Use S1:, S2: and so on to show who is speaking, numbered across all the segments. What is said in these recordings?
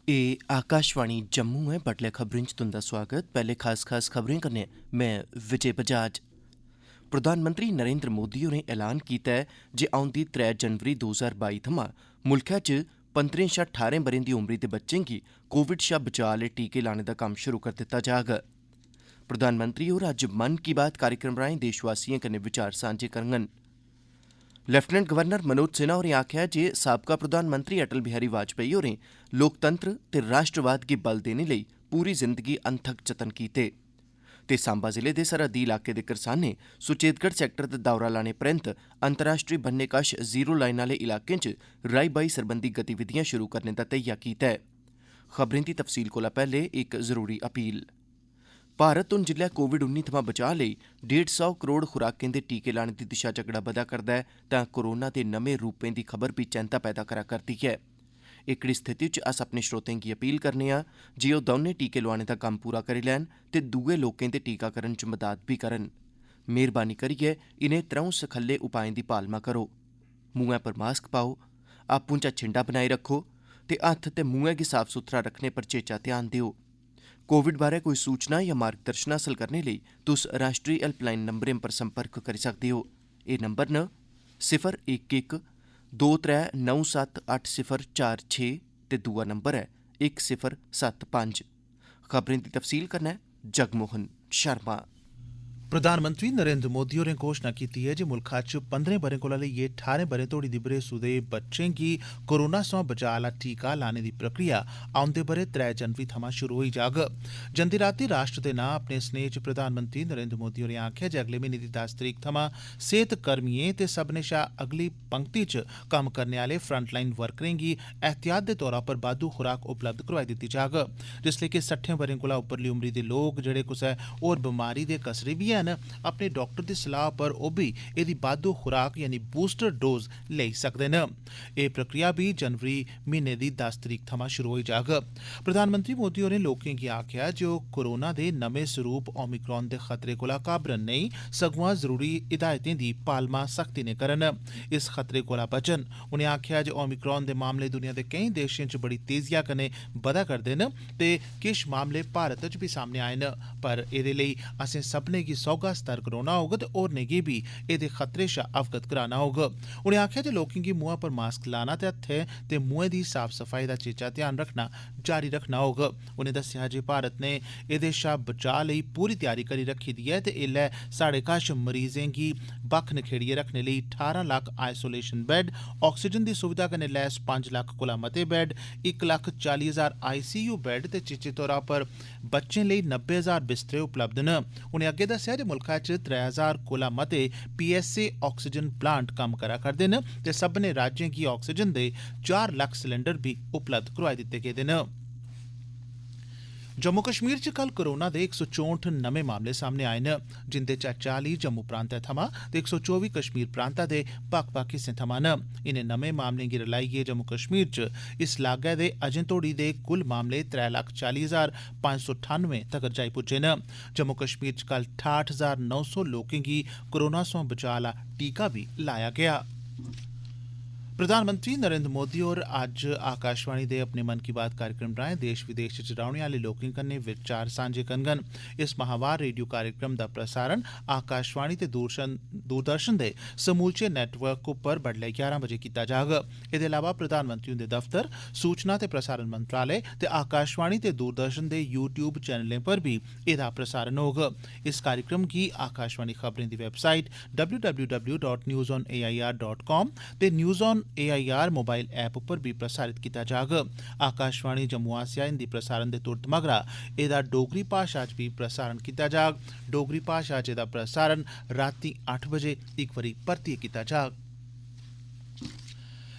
S1: ए आकाशवाणी जम्मू है बडलै खबरें च तुंदा स्वागत। पैह्ले खास खबरें कन्नै मैं विजय बजाज। प्रधानमंत्री नरेंद्र मोदी होरें ऐलान कीता ऐ जे औंदी 3 जनवरी 2022 थमां मुल्खै च 15 शा 18 ब'रें दी उमरी दे बच्चें गी कोविड शा बचाऽ आह्ले टीके लाने दा कम्म शुरू करी दित्ता जाग। प्रधानमंत्री होर अज्ज मन की बात कार्यक्रम राएं देशवासियें कन्नै विचार सांझे करङन। लेफ्टिनेंट गवर्नर मनोज सिन्हा होरें आखेआ जे साबका प्रधानमंत्री अटल बिहारी वाजपेयी होरें लोकतंत्र ते राष्ट्रवाद गी बल देने लेई पूरी जिंदगी अनथक जतन कीते ते सांबा जिले दे सरहदी इलाके दे करसानें सुचेतगढ़ सैक्टर दा दौरा लाने परैंत अंतर्राष्ट्री बन्ने कश जीरो लाइन आह्ले इलाकें च राई बाई सरबंधी गतिविधियां शुरू करने दा धैया कीता ऐ। खबरें दी तफसील कोला पैह्ले इक जरूरी अपील। भारत हून जिल्लै कोविड-19 थमां बचाऽ लेई 150 करोड़ खुराकें दे टीके लाने दी दिशा च अगड़ा बधा करदा ऐ तां कोरोना दे नमें रूपें दी खबर बी चैंता पैदा करा करदी ऐ। एह्कड़ी स्थिति च अस अपने श्रोतें गी अपील करने आं जे ओह् दौनें टीके लोआने दा कम्म पूरा करी लैन ते दुए लोकें दे टीकाकरण च मदाद बी करन। मेह्रबानी करियै इनें त्र'ऊं सखल्ले उपाएं दी पालमा करो। मुंहै पर मास्क पाओ, आपूं चा छिंडा बनाई रक्खो ते हत्थ ते मुंहै गी साफ सुथरा रक्खने पर चेचा ध्यान देओ। कोविड बारै कोई सूचना या मार्गदर्शन हासल करने लेई तुस राष्ट्री हेल्पलाइन नंबरें पर संपर्क करी सकदे हो। एह् नंबर न 011 23 97 8046 ते दूआ नंबर ऐ 1075। खबरें दी तफसील कन्नै जगमोहन शर्मा।
S2: प्रधानमंत्री नरेंद्र मोदी होरें घोषणा कीती ऐ जे मुल्खा च 15 ब'रें कोला लेइयै 18 ब'रें तोड़ी दी बरेसू दे बच्चें गी कोरोना सोयां बचाऽ आह्ला टीका लाने दी प्रक्रिया औंदे ब'रे 3 जनवरी थमां शुरू होई जाग। जंदी रातीं राष्ट्र दे नां अपने स्नेह च प्रधानमंत्री नरेंद्र मोदी होरें आखेआ जे अगले म्हीने दी 10 तरीक थमां सेहत कर्मियें ते सब्भनें शा अगली पंक्ति च कम्म करने आह्ले फ्रंटलाइन वर्करें गी एहतियात दे तौरा पर बाद्धू खुराक उपलब्ध करोआई दित्ती जाग। जिसलै कि 60 ब'रें कोला उप्परली उमरी दे लोक जेह्ड़े कुसै होर बमारी दे कसरे बी हैन अपने डाक्टर दी सलाह पर ओह् बी एह्दी बाद्धू खुराक यानी बूस्टर डोज लेई सकदे न। एह् प्रक्रिया बी जनवरी म्हीने दी 10 तरीक थमां शुरू होई जाग। प्रधानमंत्री मोदी होरें लोकें गी आखेआ जे ओह् कोरोना दे नमें स्वरूप ओमिक्रॉन दे खतरे कोला घाबरन नेईं सगुआं जरूरी हिदायतें दी पालमा सख्ती ने करन, इस खतरे कोला बचन। उनें आखेआ जे ओमिक्रॉन दे मामले दुनिया दे केईं देशें च बड़ी तेजिया कन्नै बधा करदे न ते किश मामले भारत च बी सामने आए न, पर एह्दे लेई असें सभनें गी सौह्गा सतर्क रौह्ना होग ते होरनें गी बी एह्दे खतरे शा अवगत कराना होग। उनें आखेआ जे लोकें गी मुंहै पर मास्क लाना ते हत्थें ते मुंहै दी साफ सफाई दा चेचा ध्यान रखना जारी रखना होग। उनें दस्सेआ जे भारत ने एह्दे शा बचाऽ लेई पूरी तैयारी करी रखी दी ऐ ते ऐल्लै साढ़े कश मरीजें गी बक्ख नखेड़ियै रखने लेई 18 लक्ख आइसोलेशन बैड, ऑक्सीजन दी सुविधा कन्नै लैस 5 लक्ख कोला मते बैड, 1,40,000 ICU बैड ते चेचे तौरा पर बच्चें लेई 90,000 बिस्तरे उपलब्ध न। उनें अग्गे दस्सेआ जे मुल्खा च 3,000 कोला मते PSA ऑक्सीजन प्लांट कम्म करा करदे न ते सब्भनें राज्यें गी ऑक्सीजन दे 4 लक्ख सिलेंडर बी उपलब्ध करोआई दित्ते गेदे न। जम्मू कश्मीर च कल कोरोना दे 164 नमें मामले सामने आए न, जिंदे चा 40 जम्मू प्रांतै थमां ते 124 कश्मीर प्रांता दे बक्ख-बक्ख हिस्सें थमां न। इनें नमें मामलें गी रलाइयै जम्मू कश्मीर च इस लागै दे अजें तोड़ी दे कुल मामले 3,40,598 तगर जाई पुज्जे न। जम्मू कश्मीर च कल 68,900 लोकें गी कोरोना सोयां बचाऽ आह्ला टीका बी लाया गेआ। प्रधानमंत्री नरेंद्र मोदी होर अज्ज आकाशवाणी दे अपने मन की बात कार्यक्रम राएं देश विदेश च रौहने आह्ले लोकें कन्नै विचार सांझे करङन। इस माहवार रेडियो कार्यक्रम दा प्रसारण आकाशवाणी ते दूरदर्शन दे समूलचे नेटवर्क उप्पर बडलै 11 बजे कीता जाग। एह्दे अलावा प्रधानमंत्री हुंदे दफ्तर, सूचना ते प्रसारण मंत्रालय ते आकाशवाणी ते दूरदर्शन दे YouTube चैनलें पर भी एह्दा प्रसारण होग। इस कार्यक्रम गी आकाशवाणी खबरें दी वेबसाइट www.newsonair.com ते news on AIR mobile app उप्पर बी प्रसारित कीता जाग। आकाशवाणी जम्मू आसेआ हिंदी प्रसारण दे तुरत मगरा एह्दा डोगरी भाशा च बी प्रसारण कीता जाग। डोगरी भाशा च एह्दा प्रसारण रातीं 8 बजे इक बारी परतियै कीता जाग।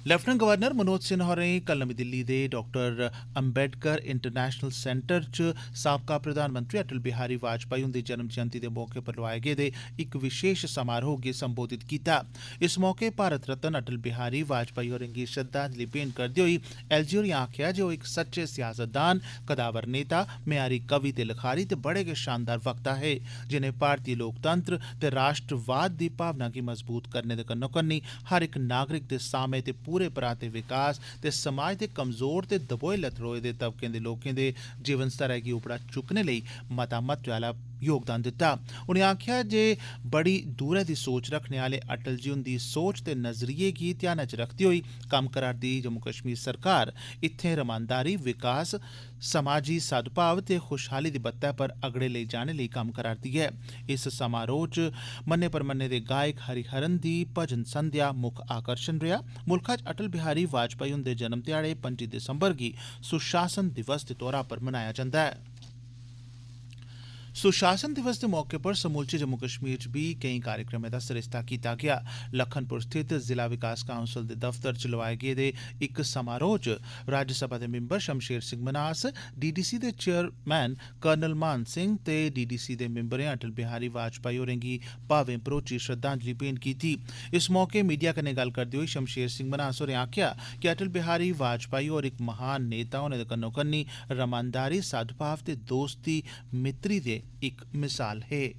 S2: लेफ्टिनेंट गवर्नर मनोज सिन्हा होरें कल नमीं दिल्ली दे डॉक्टर अंबेडकर इंटरनेशनल सेंटर च साबका प्रधानमंत्री अटल बिहारी वाजपेयी हुंदी जन्म जयंती दे मौके पर लोआए गेदे इक विशेष समारोह गी संबोधित कीता। इस मौके भारत रत्न अटल बिहारी वाजपेयी होरें गी श्रद्धांजलि भेंट करदे होई एलजी होरें आखेआ जे ओह् इक सच्चे सियासतदान, कदावर नेता, म्यारी कवि ते लखारी ते बड़े गै शानदार वक्ता हे, जिनें भारतीय लोकतंत्र ते राष्ट्रवाद दी भावना गी मजबूत करने दे कन्नो कन्नी हर इक नागरिक दे सामे ते पूरे पराते विकास ते समाज दे कमजोर ते दबोए लतड़ोए दे तबकें दे लोकें दे जीवन स्तरै गी उपड़ा चुक्कने लेई मता महत्व आह्ला योगदान दित्ता। उनें आखेआ जे बड़ी दूरै दी सोच रखने आह्ले अटल जी हुंदी सोच ते नजरिये गी ध्यानै च रखदे होई कम्म करा'रदी जम्मू कश्मीर सरकार इत्थें रमानदारी, विकास, समाजी सद्भाव ते खुशहाली दी बत्तै पर अगड़े लेई जाने लेई कम्म करा'रदी ऐ। इस समारोह च मन्ने परमन्ने दे गायक हरिहरन दी भजन संध्या मुक्ख आकर्षण रेहा। मुल्खा च अटल बिहारी वाजपेयी हुंदे जन्म ध्याड़े 25 दिसंबर गी सुशासन दिवस दे तौरा पर मनाया जंदा ऐ। सुशासन दिवस दे मौके पर समूलचे जम्मू कश्मीर च बी केईं कार्यक्रमें दा सरिस्ता कीता गेआ। लखनपुर स्थित जिला विकास काउंसल दे दफ्तर च लोआए गेदे इक समारोह च राज्यसभा दे मिंबर शमशेर सिंह मनास, डीडीसी दे चेयरमैन कर्नल मान सिंह ते डीडीसी दे मिंबरें अटल बिहारी वाजपेयी होरें गी भावें भरोची श्रद्धांजलि भेंट कीती। इस मौके मीडिया कन्नै गल्ल करदे होई शमशेर सिंह मनास होरें आखेआ कि अटल बिहारी वाजपेयी होर इक महान नेता होने दे कन्नो-कन्नी रमानदारी, सद्भाव ते दोस्ती मित्तरी दे एक मिसाल है।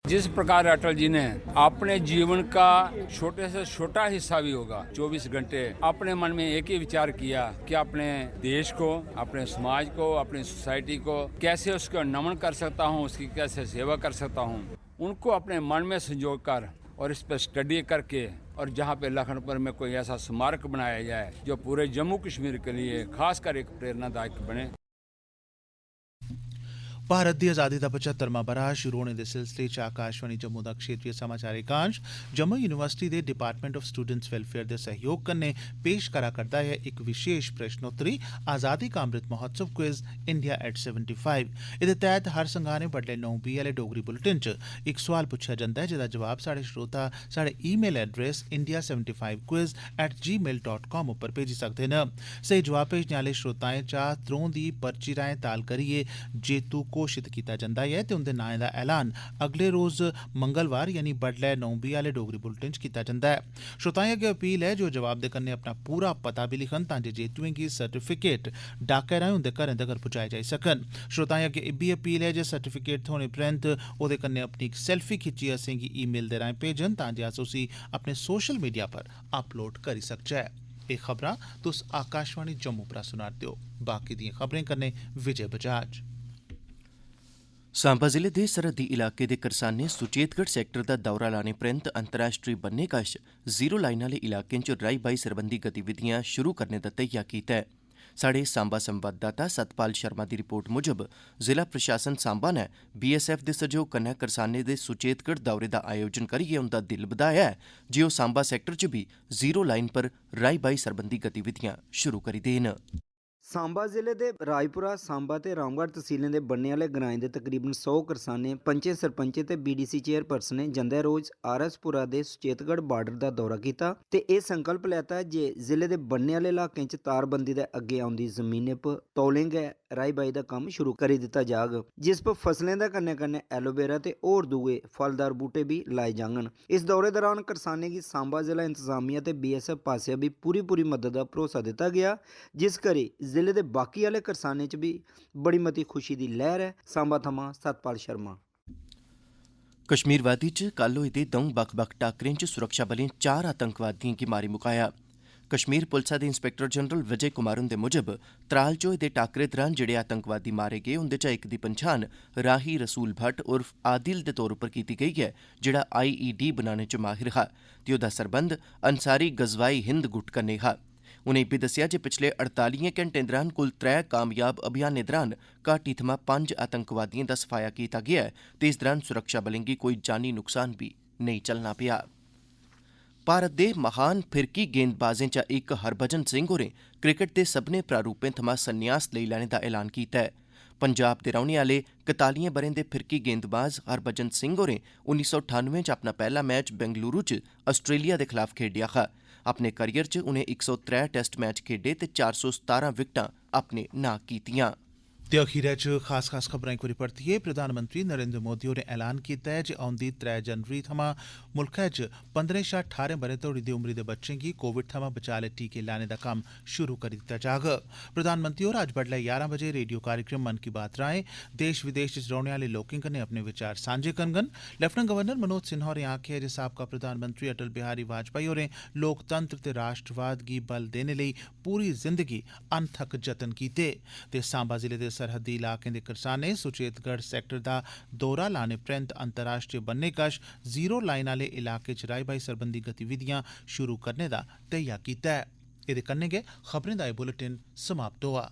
S3: जिस प्रकार अटल जी ने अपने जीवन का छोटे से छोटा हिस्सा भी होगा 24 घंटे अपने मन में एक ही विचार किया कि अपने देश को, अपने समाज को, अपनी सोसाइटी को कैसे उसको नमन कर सकता हूँ, उसकी कैसे सेवा कर सकता हूँ, उनको अपने मन में संजो कर और इस पर स्टडी करके और जहाँ पे लखनपुर में कोई ऐसा स्मारक बनाया जाए जो पूरे जम्मू कश्मीर के लिए खासकर एक प्रेरणादायक बने।
S2: भारत दी आज़ादी दा 75वां बरा शुरू होने दे सिलसिले च आकाशवाणी जम्मू दा क्षेत्रीय समाचार एकांश जम्मू यूनिवर्सिटी दे डिपार्टमेंट ऑफ स्टूडेंट्स वेलफेयर दे सहयोग कन्नै पेश करा करदा है इक विशेष प्रश्नोत्तरी आज़ादी का Amrit Mahotsav quiz India at 75। एह्दे तैह्त हर संगाने बडलै 9:20 आह्ले डोगरी बुलेटिन च इक सोआल पुच्छेआ जंदा ऐ जेह्दा जवाब साढ़े श्रोता साढ़े ईमेल एड्रेस india75quiz@gmail.com उप्पर भेजी सकदे न। स्हेई जवाब भेजने आह्ले श्रोताएं चा त्रों दी पर्ची राएं ताल करियै जेतू घोषित कीता जंदा है ते उंदे नाएं दा ऐलान अगले रोज मंगलवार यानी बडलै 9:20 आह्ले डोगरी बुलेटिन च कीता जंदा है। श्रोताएं अग्गे अपील है जो जवाब दे कन्नै अपना पूरा पता भी लिखन तां जे जेतुएं गी सर्टिफिकेट डाकै राएं उंदे घरें तगर पुजाए जाई सकन। श्रोताएं अग्गे इब्बी अपील है जे सर्टिफिकेट थ्होने परैंत ओह्दे कन्नै अपनी इक सेल्फी खिच्चियै असेंगी ईमेल दे राएं भेजन तां जे अस उसी अपने सोशल मीडिया पर अपलोड करी सकचै। एह् खबरां तुस आकाशवाणी जम्मू परा सुना'रदे ओ। बाकी दिएं खबरें कन्नै विजय बजाज।
S1: सांबा जिले दे सरहदी इलाके दे करसानें सुचेतगढ़ सैक्टर दा दौरा लाने परैंत अंतर्राष्ट्री बन्ने कश जीरो लाइन आह्ले इलाकें च राई-बाई सरबंधी गतिविधियां शुरू करने दा तैया कीता है। साढ़े सांबा संवाददाता सतपाल शर्मा दी रिपोर्ट मुजब जिला प्रशासन सांबा ने बीएसएफ दे सहयोग कन्नै करसानें दे सुचेतगढ़ दौरे दा आयोजन करियै उंदा दिल बधाया है जे ओह् सांबा सैक्टर च भी जीरो लाइन पर राई-बाई सरबंधी गतिविधियां शुरू करी देन।
S4: सांबा जिले दे राजपुरा, सांबा ते रामगढ़ तहसीलें दे बन्ने आह्ले ग्राएं दे तकरीबन 100 करसानें, पंचें, सरपंचें ते बीडीसी चेयरपर्सनें जंदे रोज आरएसपुरा दे सुचेतगढ़ बार्डर दा दौरा कीता ते एह् संकल्प लैता जे जिले दे बन्ने आह्ले इलाकें च तारबंदी दे अग्गे औंदी जमीनें पर तौलें गै राई-बाई दा कम्म शुरू करी दित्ता जाग, जिस पर फसलें दे कन्नै कन्नै एलोवेरा ते होर दुए फलदार बूह्टे भी लाए जाङन। इस दौरे दौरान करसानें गी सांबा जिला इंतजामिया ते बीएसएफ पासेआ भी पूरी मदद दा भरोसा दित्ता गेआ, जिस करी जिले दे बाकी आह्ले करसानें च भी बड़ी मती खुशी दी लैह्र है। सांबा थमां सतपाल शर्मा।
S1: कश्मीर वादी च कल होए दे द'ऊं बक्ख-बक्ख टाकरें च सुरक्षाबलें 4 आतंकवादियें गी मारी मुकाया। कश्मीर पुलसा दे इंस्पैक्टर जनरल विजय कुमार हुंदे मुजब त्राल च होए दे टाकरे दौरान जेह्ड़े आतंकवादी मारे गे उंदे चा इक दी पंछान राही रसूल भट्ट उर्फ आदिल दे तौर उप्पर कीती गेई है जेह्ड़ा आईईडी बनाने च माहिर हा ते ओह्दा सरबंध अंसारी गजवाई हिंद गुट कन्नै हा। उनें इब्बी दस्सेआ जे पिछले 48 घैंटें दौरान कुल 3 कामयाब अभियानें दौरान घाटी थमां 5 आतंकवादियें दा सफाया कीता गेआ ऐ ते इस दौरान सुरक्षाबलें गी कोई जानी नुकसान भी नेईं झल्लना पेआ। भारत दे महान फिरकी गेंदबाजें चा इक हरभजन सिंह होरें क्रिकेट दे सभनें प्रारूपें थमां संन्यास लेई लैने दा ऐलान कीता है। पंजाब दे रौह्ने आह्ले 41 ब'रें दे फिरकी गेंदबाज हरभजन सिंह होरें 1998 च अपना पैह्ला मैच बेंगलुरू च आस्ट्रेलिया दे खलाफ खेड्डेआ हा। अपने करियर च उनें 103 टेस्ट मैच खेड्डे ते 417 विकटां अपने नां कीतियां।
S2: ते अखीरै च खास खबरां इक बारी परतियै प्रधानमंत्री नरेंद्र मोदी होरें ऐलान कीता ऐ जे औंदी 3 जनवरी थमां मुल्खै च 15 शा 18 ब'रे तोड़ी दी उमरी दे बच्चें गी कोविड थमां बचाऽ आह्ले टीके लाने दा कम्म शुरू करी दित्ता जाग। प्रधानमंत्री होर अज्ज बड्डलै 11 बजे रेडियो कार्यक्रम मन की बात राएं देश विदेश च रौह्ने आह्ले लोकें कन्नै अपने विचार सांझे करङन। लेफ्टिनेंट गवर्नर मनोज सिन्हा होरें आखेआ जे साबका प्रधानमंत्री अटल बिहारी वाजपेयी होरें लोकतंत्र ते राष्ट्रवाद गी बल देने लेई पूरी जिंदगी अनथक जतन कीते ते सांबा जिले दे सरहदी इलाकें दे करसानें सुचेतगढ़ सैक्टर दा दौरा लाने परैंत अंतर्राष्ट्रीय बन्ने कश जीरो लाइन आह्ले इलाके च राई-बाई सरबंधी गतिविधियां शुरू करने दा धैया कीता ऐ। एह्दे कन्नै गै खबरें दा एह् बुलेटिन समाप्त होआ।